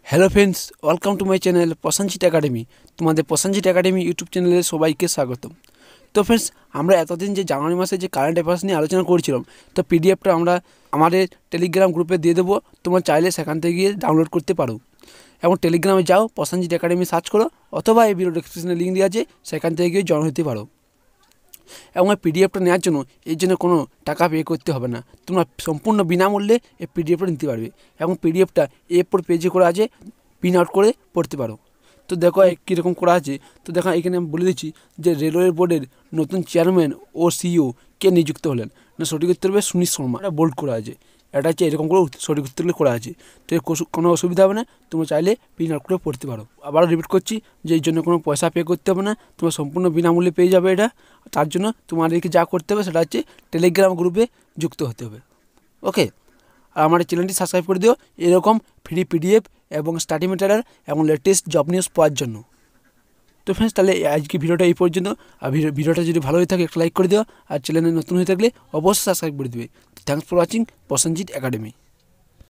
Hello friends, welcome to my channel Prosenjit academy. তোমাদের Prosenjit academy YouTube চ্যানেলে সবাইকে স্বাগতম। তো ফ্রেন্ডস, আমরা এতদিন যে জানুয়ারি মাসে যে কারেন্ট অ্যাফেয়ার্স নিয়ে আলোচনা করছিলাম, তো পিডিএফটা আমরা আমাদের টেলিগ্রাম গ্রুপে দিয়ে দেবো। তোমরা চাইলে সেখান থেকে গিয়ে ডাউনলোড করতে পারো এবং টেলিগ্রামে যাও, প্রসেনজিৎ একাডেমি সার্চ করো, অথবা এই ভিডিও ডেসক্রিপশনে লিঙ্ক দেওয়া আছে, সেখান থেকে গিয়ে জয়েন হতে পারো। এবং এই পিডিএফটা নেওয়ার জন্য এর জন্য কোনো টাকা পে করতে হবে না, তোমরা সম্পূর্ণ বিনামূল্যে এই পিডিএফটা নিতে পারবে। এবং পিডিএফটা এ4 পেজে করে আছে, প্রিন্ট আউট করে পড়তে পারো। তো দেখো কীরকম করা আছে। তো দেখো এখানে আমি বলে দিচ্ছি যে রেলওয়ে বোর্ডের নতুন চেয়ারম্যান ও সিইও কে নিযুক্ত হলেন। না, সঠিক উত্তর হবে সুনীল শর্মা। এটা বোল্ড করা আছে, এটা হচ্ছে এরকম করে সঠিক উত্তরগুলো করা আছে। তো কোনো অসুবিধা হবে না, তোমরা চাইলে প্রিন্ট আউট করে পড়তে পারো। আবারও রিপিট করছি যে এর জন্য কোনো পয়সা পে করতে হবে না, তোমরা সম্পূর্ণ বিনামূল্যে পেয়ে যাবে এটা। তার জন্য তোমাদেরকে যা করতে হবে সেটা হচ্ছে টেলিগ্রাম গ্রুপে যুক্ত হতে হবে। ওকে, আর আমার চ্যানেলটি সাবস্ক্রাইব করে দিও এরকম ফ্রি পিডিএফ এবং স্টাডি ম্যাটেরিয়াল এবং লেটেস্ট জব নিউজ পাওয়ার জন্য। তো ফ্রেন্ডস, তাহলে আজকে ভিডিওটা এই পর্যন্ত। আর ভিডিওটা যদি ভালো হয়ে থাকে একটা লাইক করে দিও, আর চ্যানেলে নতুন হয়ে থাকলে অবশ্যই সাবস্ক্রাইব করে দিবে। Thanks for watching Prosenjit academy.